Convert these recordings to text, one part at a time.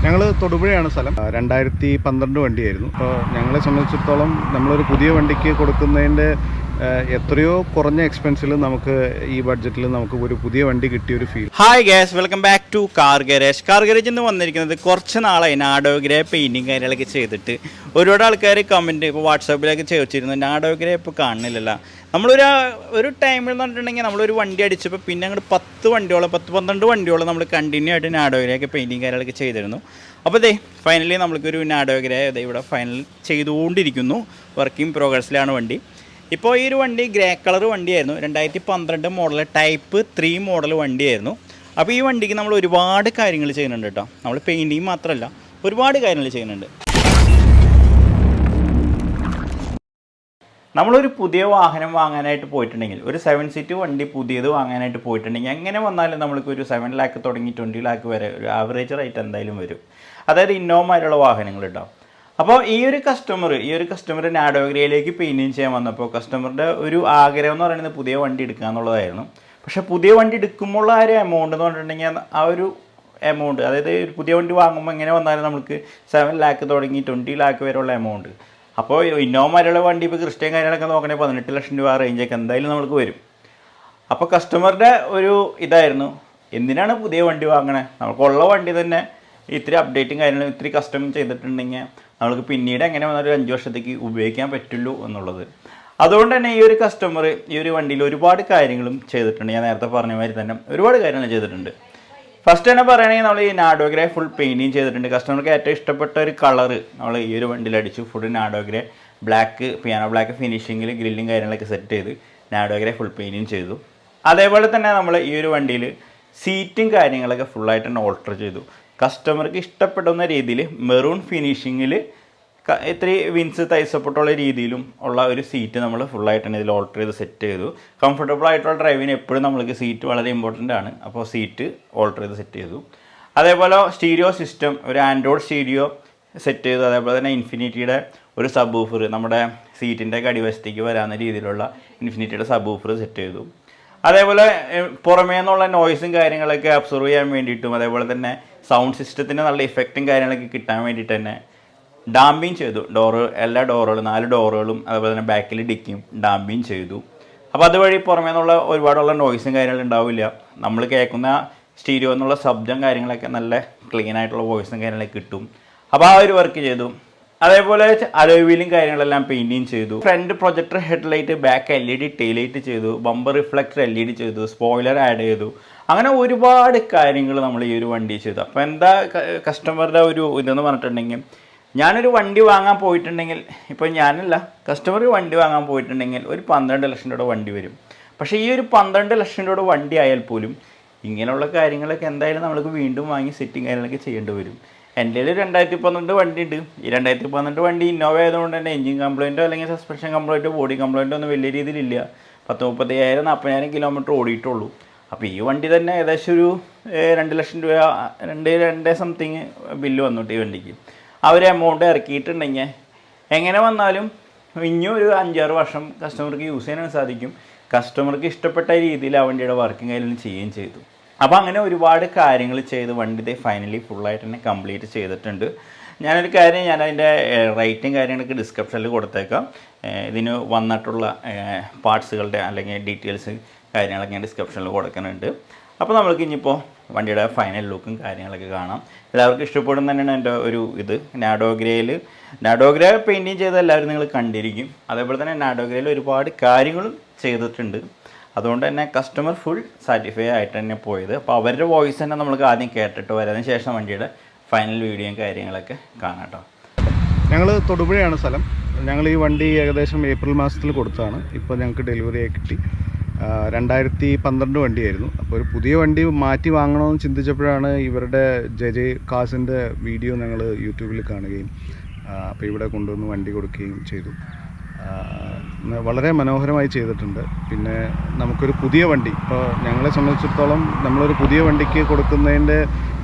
ഞങ്ങൾ തൊടുപുഴയാണ് സ്ഥലം. 2012 വണ്ടിയായിരുന്നു. അപ്പോൾ ഞങ്ങളെ സംബന്ധിച്ചിടത്തോളം നമ്മളൊരു പുതിയ വണ്ടിക്ക് കൊടുക്കുന്നതിൻ്റെ എത്രയോ കുറഞ്ഞ എക്സ്പെൻസിൽ നമുക്ക് ഈ ബഡ്ജറ്റിൽ നമുക്ക് ഒരു പുതിയ വണ്ടി കിട്ടിയൊരു feel. Hi guys, welcome back to car garage എന്ന് വന്നിരിക്കുന്നത് കുറച്ച് നാളായി നാഡോഗ്രേ പെയിൻറ്റിങ് കാര്യങ്ങളൊക്കെ ചെയ്തിട്ട് ഒരുപാട് ആൾക്കാർ കമൻറ്റ് ഇപ്പോൾ വാട്സാപ്പിലൊക്കെ ചോദിച്ചിരുന്നു നാഡോഗ്രേ ഇപ്പോൾ കാണുന്നില്ലല്ലോ. നമ്മളൊരു ടൈമിൽ എന്ന് പറഞ്ഞിട്ടുണ്ടെങ്കിൽ നമ്മളൊരു വണ്ടി അടിച്ചപ്പോൾ പിന്നെ അങ്ങോട്ട് 10-12 വണ്ടിയോളം നമ്മൾ കണ്ടിന്യൂ ആയിട്ട് നാഡോഗ്രയൊക്കെ പെയിൻറ്റിങ് കാര്യങ്ങളൊക്കെ ചെയ്തിരുന്നു. അപ്പോൾ ഫൈനലി നമ്മൾക്കൊരു നാഡോഗ്രേ ഇവിടെ ഫൈനൽ ചെയ്തുകൊണ്ടിരിക്കുന്നു. വർക്കിംഗ് പ്രോഗ്രസ്സിലാണ് വണ്ടി. ഇപ്പോൾ ഈ ഒരു വണ്ടി ഗ്രേ കളർ വണ്ടിയായിരുന്നു. 2012 മോഡൽ ടൈപ്പ് 3 മോഡൽ വണ്ടിയായിരുന്നു. അപ്പോൾ ഈ വണ്ടിക്ക് നമ്മൾ ഒരുപാട് കാര്യങ്ങൾ ചെയ്യുന്നുണ്ട് കേട്ടോ. നമ്മൾ പെയിൻറ്റിങ് മാത്രമല്ല ഒരുപാട് കാര്യങ്ങൾ ചെയ്യുന്നുണ്ട്. നമ്മളൊരു പുതിയ വാഹനം വാങ്ങാനായിട്ട് പോയിട്ടുണ്ടെങ്കിൽ, ഒരു 7 സീറ്റ് വണ്ടി പുതിയത് വാങ്ങാനായിട്ട് പോയിട്ടുണ്ടെങ്കിൽ എങ്ങനെ വന്നാലും നമ്മൾക്ക് ഒരു 7 ലാക്ക് തുടങ്ങി 20 ലാക്ക് വരെ ഒരു ആവറേജ് റേറ്റ് എന്തായാലും വരും. അതായത് ഇന്നോവമാരുള്ള വാഹനങ്ങൾ കേട്ടോ. അപ്പോൾ ഈ ഒരു കസ്റ്റമർ നാഡോഗ്രയിലേക്ക് പെയിൻറ്റിങ് ചെയ്യാൻ വന്നപ്പോൾ കസ്റ്റമറുടെ ഒരു ആഗ്രഹം എന്ന് പറയുന്നത് പുതിയ വണ്ടി എടുക്കുക എന്നുള്ളതായിരുന്നു. പക്ഷേ പുതിയ വണ്ടി എടുക്കുമ്പോൾ ആ ഒരു എമൗണ്ട് എന്ന് പറഞ്ഞിട്ടുണ്ടെങ്കിൽ ആ ഒരു എമൗണ്ട്, അതായത് ഒരു പുതിയ വണ്ടി വാങ്ങുമ്പോൾ എങ്ങനെ വന്നാലും നമുക്ക് 7 ലാക്ക് തുടങ്ങി 20 ലാക്ക് വരെയുള്ള എമൗണ്ട്. അപ്പോൾ ഇന്നോവമാരുള്ള വണ്ടി ഇപ്പോൾ ക്രിസ്റ്റ്യൻ കാര്യങ്ങളൊക്കെ നോക്കണേ 18 ലക്ഷം രൂപ റേഞ്ചൊക്കെ എന്തായാലും നമുക്ക് വരും. അപ്പോൾ കസ്റ്റമറുടെ ഒരു ഇതായിരുന്നു, എന്തിനാണ് പുതിയ വണ്ടി വാങ്ങണേ, നമുക്കുള്ള വണ്ടി തന്നെ ഇത്തിരി അപ്ഡേറ്റും കാര്യങ്ങളും ഇത്തിരി കസ്റ്റം ചെയ്തിട്ടുണ്ടെങ്കിൽ നമ്മൾക്ക് പിന്നീട് എങ്ങനെ വന്നാലും 5 വർഷത്തേക്ക് ഉപയോഗിക്കാൻ പറ്റുള്ളൂ എന്നുള്ളത്. അതുകൊണ്ട് തന്നെ ഈ ഒരു കസ്റ്റമർ ഈ ഒരു വണ്ടിയിൽ ഒരുപാട് കാര്യങ്ങളും ചെയ്തിട്ടുണ്ട്. ഞാൻ നേരത്തെ പറഞ്ഞ മാതിരി തന്നെ ഒരുപാട് കാര്യങ്ങൾ ചെയ്തിട്ടുണ്ട്. ഫസ്റ്റ് തന്നെ പറയുകയാണെങ്കിൽ നമ്മൾ ഈ നാഡോഗ്രേ ഫുൾ പെയിൻറ്റിങ് ചെയ്തിട്ടുണ്ട്. കസ്റ്റമർക്ക് ഏറ്റവും ഇഷ്ടപ്പെട്ട ഒരു കളറ് നമ്മൾ ഈ ഒരു വണ്ടിയിൽ അടിച്ചു. ഫുൾ നാഡോഗ്രേ ബ്ലാക്ക്, പിയാനോ ബ്ലാക്ക് ഫിനിഷിങ്ങിൽ ഗ്രില്ലും കാര്യങ്ങളൊക്കെ സെറ്റ് ചെയ്ത് നാഡോഗ്രേ ഫുൾ പെയിൻറ്റിങ് ചെയ്തു. അതേപോലെ തന്നെ നമ്മൾ ഈ ഒരു വണ്ടിയിൽ സീറ്റും കാര്യങ്ങളൊക്കെ ഫുള്ളായിട്ട് തന്നെ ഓൾട്ടർ ചെയ്തു. കസ്റ്റമർക്ക് ഇഷ്ടപ്പെടുന്ന രീതിയിൽ മെറൂൺ ഫിനിഷിങ്ങിൽ ഇത്തിരി വിൻസ് തൈ സപ്പോർട്ടുള്ള രീതിയിലും ഉള്ള ഒരു സീറ്റ് നമ്മൾ ഫുള്ളായിട്ട് തന്നെ ഇതിൽ ഓൾട്ടർ ചെയ്ത് സെറ്റ് ചെയ്തു. കംഫർട്ടബിൾ ആയിട്ടുള്ള ഡ്രൈവിന് എപ്പോഴും നമ്മൾക്ക് സീറ്റ് വളരെ ഇമ്പോർട്ടൻ്റ് ആണ്. അപ്പോൾ സീറ്റ് ഓൾട്ടർ ചെയ്ത് സെറ്റ് ചെയ്തു. അതേപോലെ സ്റ്റീരിയോ സിസ്റ്റം, ഒരു ആൻഡ്രോയിഡ് സ്റ്റീരിയോ സെറ്റ് ചെയ്തു. അതേപോലെ തന്നെ ഇൻഫിനിറ്റിയുടെ ഒരു സബ് ഊഫർ നമ്മുടെ സീറ്റിൻ്റെ അടിവശത്തേക്ക് വരാവുന്ന രീതിയിലുള്ള ഇൻഫിനിറ്റിയുടെ സബ് ഊഫർ സെറ്റ് ചെയ്തു. അതേപോലെ പുറമേ നിന്നുള്ള നോയ്സും കാര്യങ്ങളൊക്കെ അബ്സർവ് ചെയ്യാൻ വേണ്ടിയിട്ടും അതേപോലെ തന്നെ സൗണ്ട് സിസ്റ്റത്തിന് നല്ല ഇഫക്റ്റും കാര്യങ്ങളൊക്കെ കിട്ടാൻ വേണ്ടിയിട്ട് തന്നെ ഡാമ്പിങ് ചെയ്തു. എല്ലാ ഡോറുകളും 4 ഡോറുകളും അതുപോലെ തന്നെ ബാക്കിൽ ഡിക്കിയും ഡാമ്പിങ് ചെയ്തു. അപ്പോൾ അതുവഴി പുറമേ നിന്നുള്ള ഒരുപാടുള്ള നോയ്സും കാര്യങ്ങളും ഉണ്ടാവില്ല. നമ്മൾ കേൾക്കുന്ന സ്റ്റീരിയോ എന്നുള്ള ശബ്ദം കാര്യങ്ങളൊക്കെ നല്ല ക്ലീൻ ആയിട്ടുള്ള വോയിസും കാര്യങ്ങളൊക്കെ കിട്ടും. അപ്പോൾ ആ ഒരു വർക്ക് ചെയ്തു. അതേപോലെ അലോയ് വീലും കാര്യങ്ങളെല്ലാം പെയിൻറ്റിങ് ചെയ്തു. Front projector headlight, back LED tail light ചെയ്തു, ബമ്പർ റിഫ്ലക്ടർ LED ചെയ്തു, സ്പോയിലർ ആഡ് ചെയ്തു. അങ്ങനെ ഒരുപാട് കാര്യങ്ങൾ നമ്മൾ ഈ ഒരു വണ്ടി ചെയ്തു. അപ്പോൾ എന്താ കസ്റ്റമറുടെ ഒരു ഇതെന്ന് പറഞ്ഞിട്ടുണ്ടെങ്കിൽ, ഞാനൊരു വണ്ടി വാങ്ങാൻ പോയിട്ടുണ്ടെങ്കിൽ, ഇപ്പോൾ ഞാനല്ല കസ്റ്റമർ വണ്ടി വാങ്ങാൻ പോയിട്ടുണ്ടെങ്കിൽ ഒരു 12 ലക്ഷം രൂപയുടെ വണ്ടി വരും. പക്ഷേ ഈ ഒരു 12 ലക്ഷം രൂപയുടെ വണ്ടി ആയാൽ പോലും ഇങ്ങനെയുള്ള കാര്യങ്ങളൊക്കെ എന്തായാലും നമുക്ക് വീണ്ടും വാങ്ങി സെറ്റിങ് കാര്യങ്ങളൊക്കെ ചെയ്യേണ്ടി വരും. എൻ്റെ കയ്യിൽ 2012 വണ്ടി ഉണ്ട്. ഈ 2012 വണ്ടി ഇന്നോവ ആയതുകൊണ്ട് തന്നെ എഞ്ചിൻ കംപ്ലയിൻറ്റോ അല്ലെങ്കിൽ സസ്പെൻഷൻ കംപ്ലയിൻറ്റോ ബോഡി കംപ്ലയിൻറ്റോ ഒന്നും വലിയ രീതിയിലില്ല. 35,000-40,000 കിലോമീറ്റർ ഓടിയിട്ടുള്ളൂ. അപ്പോൾ ഈ വണ്ടി തന്നെ ഏകദേശം ഒരു 2 ലക്ഷം രൂപ 2 സംതിങ് ബില്ല് വന്നിട്ട് ഈ വണ്ടിക്ക്. ആ ഒരു എമൗണ്ട് ഇറക്കിയിട്ടുണ്ടെങ്കിൽ എങ്ങനെ വന്നാലും ഇനിയും ഒരു 5-6 വർഷം കസ്റ്റമർക്ക് യൂസ് ചെയ്യാൻ സാധിക്കും. കസ്റ്റമർക്ക് ഇഷ്ടപ്പെട്ട രീതിയിൽ ആ വണ്ടിയുടെ വർക്കിംഗ് കാര്യങ്ങളും ചെയ്യുകയും ചെയ്തു. അപ്പോൾ അങ്ങനെ ഒരുപാട് കാര്യങ്ങൾ ചെയ്ത് വണ്ടി ഫൈനലി ഫുള്ളായിട്ട് തന്നെ കംപ്ലീറ്റ് ചെയ്തിട്ടുണ്ട്. ഞാനൊരു കാര്യം, ഞാനതിൻ്റെ റേറ്റും കാര്യങ്ങളൊക്കെ ഡിസ്ക്രിപ്ഷനിൽ കൊടുത്തേക്കാം. ഇതിന് വന്നിട്ടുള്ള പാർട്സുകളുടെ അല്ലെങ്കിൽ ഡീറ്റെയിൽസ് കാര്യങ്ങളൊക്കെ ഞാൻ ഡിസ്ക്രിപ്ഷനിൽ കൊടുക്കുന്നുണ്ട്. അപ്പോൾ നമ്മൾക്ക് ഇനിയിപ്പോൾ വണ്ടിയുടെ ഫൈനൽ ലുക്കും കാര്യങ്ങളൊക്കെ കാണാം. എല്ലാവർക്കും ഇഷ്ടപ്പെടും തന്നെയാണ് എൻ്റെ ഒരു ഇത്. നാഡോഗ്രേ പെയിൻറ്റിങ് ചെയ്ത എല്ലാവരും നിങ്ങൾ കണ്ടിരിക്കും. അതേപോലെ തന്നെ നാഡോഗ്രയിൽ ഒരുപാട് കാര്യങ്ങളും ചെയ്തിട്ടുണ്ട്. അതുകൊണ്ട് തന്നെ കസ്റ്റമർ ഫുൾ സാറ്റിസ്ഫൈ ആയിട്ട് തന്നെ പോയത്. അപ്പോൾ അവരുടെ വോയിസ് തന്നെ നമ്മൾക്ക് ആദ്യം കേട്ടിട്ട് വരാതിന് ശേഷം വണ്ടിയുടെ ഫൈനൽ വീഡിയോയും കാര്യങ്ങളൊക്കെ കാണാം കേട്ടോ. ഞങ്ങൾ തൊടുപുഴയാണ് സ്ഥലം. ഞങ്ങൾ ഈ വണ്ടി ഏകദേശം ഏപ്രിൽ മാസത്തിൽ കൊടുത്തതാണ്. ഇപ്പോൾ ഞങ്ങൾക്ക് ഡെലിവറി ആയി കിട്ടി. 2012 വണ്ടിയായിരുന്നു. അപ്പോൾ ഒരു പുതിയ വണ്ടി മാറ്റി വാങ്ങണമെന്ന് ചിന്തിച്ചപ്പോഴാണ് ഇവരുടെ JJ കാസിൻ്റെ വീഡിയോ ഞങ്ങൾ യൂട്യൂബിൽ കാണുകയും അപ്പോൾ ഇവിടെ കൊണ്ടുവന്ന് വണ്ടി കൊടുക്കുകയും ചെയ്തു. വളരെ മനോഹരമായി ചെയ്തിട്ടുണ്ട്. പിന്നെ നമുക്കൊരു പുതിയ വണ്ടി, ഇപ്പോൾ ഞങ്ങളെ സംബന്ധിച്ചിടത്തോളം നമ്മളൊരു പുതിയ വണ്ടിക്ക് കൊടുക്കുന്നതിൻ്റെ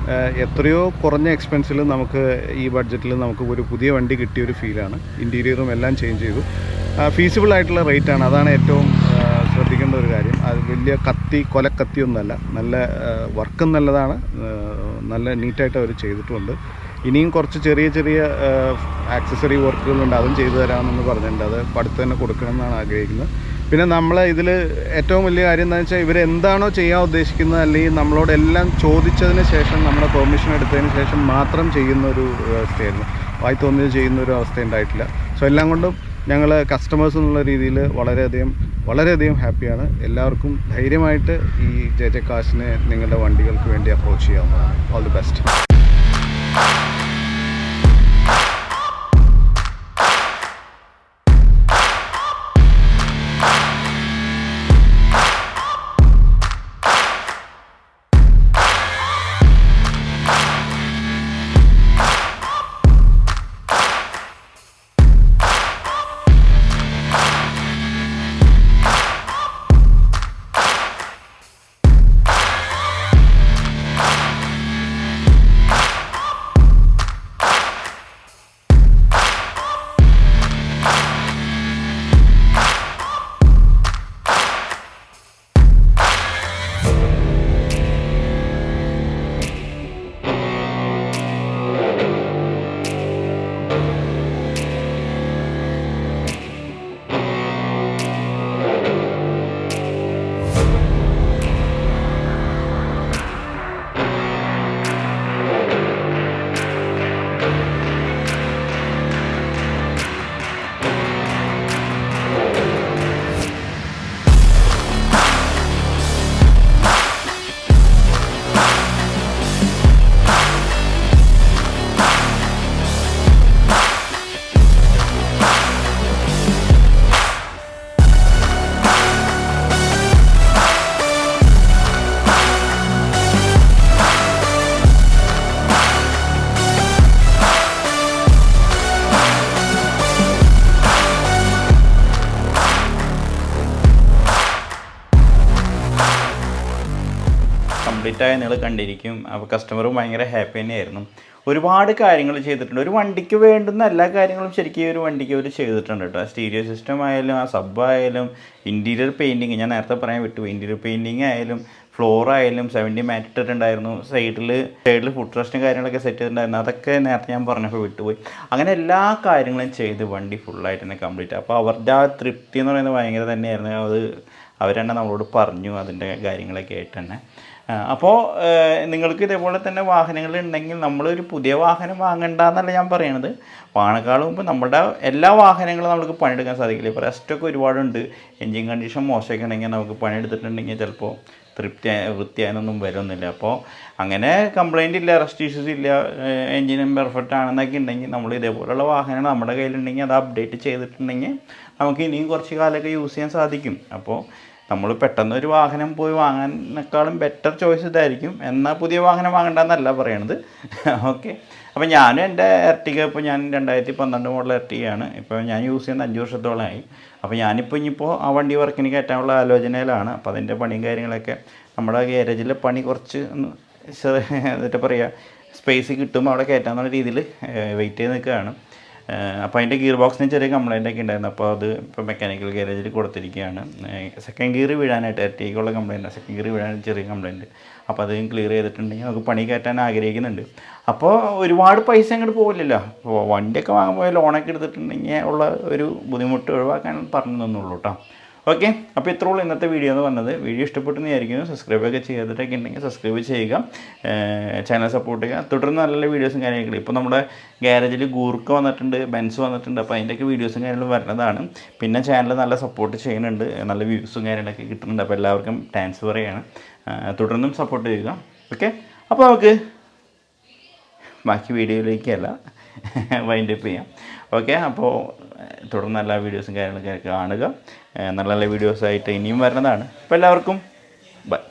എത്രയോ കുറഞ്ഞ എക്സ്പെൻസിൽ നമുക്ക് ഈ ബഡ്ജറ്റിൽ നമുക്ക് ഒരു പുതിയ വണ്ടി കിട്ടിയൊരു ഫീലാണ്. ഇൻറ്റീരിയറും എല്ലാം ചേഞ്ച് ചെയ്തു. ഫീസിബിൾ ആയിട്ടുള്ള റേറ്റാണ്. അതാണ് ഏറ്റവും ശ്രദ്ധിക്കേണ്ട ഒരു കാര്യം. അത് വലിയ കൊലക്കത്തിയൊന്നുമല്ല. നല്ല വർക്കും നല്ലതാണ്. നല്ല നീറ്റായിട്ട് അവർ ചെയ്തിട്ടുമുണ്ട്. ഇനിയും കുറച്ച് ചെറിയ ചെറിയ ആക്സസറി വർക്കുകളുണ്ട്, അതും ചെയ്തു തരാമെന്ന് പറഞ്ഞിട്ടുണ്ട്. അത് അടുത്ത് തന്നെ കൊടുക്കണം എന്നാണ് ആഗ്രഹിക്കുന്നത്. പിന്നെ നമ്മൾ ഇതിൽ ഏറ്റവും വലിയ കാര്യം എന്താണെന്ന് വെച്ചാൽ ഇവരെന്താണോ ചെയ്യാൻ ഉദ്ദേശിക്കുന്നത്, അല്ലെങ്കിൽ നമ്മളോടെല്ലാം ചോദിച്ചതിന് ശേഷം നമ്മുടെ പെർമിഷൻ എടുത്തതിന് ശേഷം മാത്രം ചെയ്യുന്ന ഒരു അവസ്ഥയായിരുന്നു. വായി തോന്നിയത് ചെയ്യുന്ന ഒരു അവസ്ഥ ഉണ്ടായിട്ടില്ല. സോ എല്ലാം കൊണ്ടും ഞങ്ങൾ കസ്റ്റമേഴ്സ് എന്നുള്ള രീതിയിൽ വളരെയധികം ഹാപ്പിയാണ്. എല്ലാവർക്കും ധൈര്യമായിട്ട് ഈ JJ കാർസിനെ നിങ്ങളുടെ വണ്ടികൾക്ക് വേണ്ടി അപ്രോച്ച് ചെയ്യാവുന്നതാണ്. All the best. കംപ്ലീറ്റ് ആയി നിങ്ങൾ കണ്ടിരിക്കും. അപ്പോൾ കസ്റ്റമറും ഭയങ്കര ഹാപ്പി തന്നെയായിരുന്നു. ഒരുപാട് കാര്യങ്ങൾ ചെയ്തിട്ടുണ്ട്. ഒരു വണ്ടിക്ക് വേണ്ടുന്ന എല്ലാ കാര്യങ്ങളും ശരിക്കും ഒരു വണ്ടിക്ക് അവർ ചെയ്തിട്ടുണ്ട് കേട്ടോ. സ്റ്റീരിയോ സിസ്റ്റം ആയാലും ആ സബ് ആയാലും ഇൻറ്റീരിയർ പെയിൻറ്റിങ്, ഞാൻ നേരത്തെ പറയാൻ വിട്ടു, ഇൻറ്റീരിയർ പെയിൻറ്റിങ് ആയാലും ഫ്ലോർ ആയാലും 70 മാറ്റ് ഇട്ടിട്ടുണ്ടായിരുന്നു. സൈഡിൽ ഫുഡ് റെസ്റ്റും കാര്യങ്ങളൊക്കെ സെറ്റ് ചെയ്തിട്ടുണ്ടായിരുന്നു. അതൊക്കെ നേരത്തെ ഞാൻ പറഞ്ഞപ്പോൾ വിട്ടുപോയി. അങ്ങനെ എല്ലാ കാര്യങ്ങളും ചെയ്ത് വണ്ടി ഫുള്ളായിട്ട് തന്നെ കംപ്ലീറ്റ്. അപ്പോൾ അവരുടെ ആ തൃപ്തി എന്ന് പറയുന്നത് ഭയങ്കര തന്നെയായിരുന്നു. അത് അവർ തന്നെ നമ്മളോട് പറഞ്ഞു അതിൻ്റെ കാര്യങ്ങളൊക്കെ ആയിട്ട് തന്നെ. അപ്പോൾ നിങ്ങൾക്ക് ഇതേപോലെ തന്നെ വാഹനങ്ങൾ ഉണ്ടെങ്കിൽ നമ്മളൊരു പുതിയ വാഹനം വാങ്ങണ്ടെന്നല്ല ഞാൻ പറയണത്. വാഹനക്കാളും മുമ്പ് നമ്മുടെ എല്ലാ വാഹനങ്ങളും നമുക്ക് പണിയെടുക്കാൻ സാധിക്കില്ല. ഇപ്പോൾ റെസ്റ്റൊക്കെ ഒരുപാടുണ്ട്. എൻജിൻ കണ്ടീഷൻ മോശമൊക്കെ ഉണ്ടെങ്കിൽ നമുക്ക് പണിയെടുത്തിട്ടുണ്ടെങ്കിൽ ചിലപ്പോൾ വൃത്തിയായൊന്നും വരുന്നില്ല. അപ്പോൾ അങ്ങനെ കംപ്ലൈൻ്റ് ഇല്ല, റെസ്റ്റ് ഇഷ്യൂസ് ഇല്ല, എൻജിനും പെർഫെക്റ്റ് ആണെന്നൊക്കെ ഉണ്ടെങ്കിൽ നമ്മൾ ഇതേപോലെയുള്ള വാഹനം നമ്മുടെ കയ്യിലുണ്ടെങ്കിൽ അത് അപ്ഡേറ്റ് ചെയ്തിട്ടുണ്ടെങ്കിൽ നമുക്ക് ഇനിയും കുറച്ച് കാലമൊക്കെ യൂസ് ചെയ്യാൻ സാധിക്കും. അപ്പോൾ നമ്മൾ പെട്ടെന്ന് ഒരു വാഹനം പോയി വാങ്ങാനേക്കാളും ബെറ്റർ ചോയ്സ് ഇതായിരിക്കും. എന്നാൽ പുതിയ വാഹനം വാങ്ങണ്ടെന്നല്ല പറയണത്. ഓക്കെ, അപ്പോൾ ഞാനും എൻ്റെ എർട്ടിക, ഇപ്പോൾ ഞാൻ 2012 മോഡൽ എർട്ടികയാണ് ഇപ്പോൾ ഞാൻ യൂസ് ചെയ്യുന്ന 5 വർഷത്തോളമായി. അപ്പോൾ ഇനിയിപ്പോൾ ആ വണ്ടി വർക്കിന് കയറ്റാനുള്ള ആലോചനയിലാണ്. അപ്പോൾ അതിൻ്റെ പണിയും കാര്യങ്ങളൊക്കെ നമ്മുടെ ഗാരേജിലെ പണി കുറച്ച് എന്നിട്ട് പറയുക സ്പേസ് കിട്ടുമ്പോൾ അവിടെ കയറ്റാന്നുള്ള രീതിയിൽ വെയിറ്റ് ചെയ്ത് നിൽക്കുകയാണ്. അപ്പോൾ അതിൻ്റെ ഗിയർ ബോക്സിന് ചെറിയ കംപ്ലയിൻ്റ് ഒക്കെ ഉണ്ടായിരുന്നു. അപ്പോൾ അത് ഇപ്പോൾ മെക്കാനിക്കൽ ഗാരേജിൽ കൊടുത്തിരിക്കുകയാണ്. സെക്കൻഡ് ഗിയർ വീഴാനായിട്ട് എർട്ടികയ്ക്കുള്ള കംപ്ലയിൻ്റ്, സെക്കൻഡ് ഗിയർ വീഴാനായിട്ട് ചെറിയ കംപ്ലയിൻറ്റ്. അപ്പോൾ അത് ക്ലിയർ ചെയ്തിട്ടുണ്ടെങ്കിൽ നമുക്ക് പണി കയറ്റാൻ ആഗ്രഹിക്കുന്നുണ്ട്. അപ്പോൾ ഒരുപാട് പൈസ അങ്ങോട്ട് പോകില്ലല്ലോ. അപ്പോൾ വണ്ടിയൊക്കെ വാങ്ങുമ്പോൾ ലോണൊക്കെ എടുത്തിട്ടുണ്ടെങ്കിൽ ഉള്ള ഒരു ബുദ്ധിമുട്ട് ഒഴിവാക്കാൻ പറഞ്ഞു തന്നുള്ളൂ കേട്ടോ. ഓക്കെ, അപ്പോൾ ഇത്രേ ഉള്ളൂ ഇന്നത്തെ വീഡിയോ എന്ന് പറഞ്ഞത്. വീഡിയോ ഇഷ്ടപ്പെട്ടെന്ന് വിചാരിക്കുന്നു. സബ്സ്ക്രൈബൊക്കെ ചെയ്തിട്ടൊക്കെ ഉണ്ടെങ്കിൽ സബ്സ്ക്രൈബ് ചെയ്യുക, ചാനൽ സപ്പോർട്ട് ചെയ്യുക. തുടർന്ന് നല്ല വീഡിയോസും കാര്യങ്ങളും ഇപ്പോൾ നമ്മുടെ ഗാരേജിൽ ഗൂർക്ക വന്നിട്ടുണ്ട്, ബെൻസ് വന്നിട്ടുണ്ട്. അപ്പോൾ അതിൻ്റെയൊക്കെ വീഡിയോസും കാര്യങ്ങളും വരുന്നതാണ്. പിന്നെ ചാനൽ നല്ല സപ്പോർട്ട് ചെയ്യുന്നുണ്ട്, നല്ല വ്യൂസും കാര്യങ്ങളൊക്കെ കിട്ടുന്നുണ്ട്. അപ്പോൾ എല്ലാവർക്കും താങ്ക്സ് പറയുകയാണ്. തുടർന്നും സപ്പോർട്ട് ചെയ്യുക. ഓക്കെ, അപ്പോൾ നമുക്ക് ബാക്കി വീഡിയോയിലേക്കല്ല വൈൻഡപ്പ് ചെയ്യാം. ഓക്കെ, അപ്പോൾ തുടർന്ന് നല്ല വീഡിയോസും കാര്യങ്ങളൊക്കെ കാണുക. നല്ല നല്ല വീഡിയോസായിട്ട് ഇനിയും വരുന്നതാണ്. അപ്പോൾ എല്ലാവർക്കും ബൈ.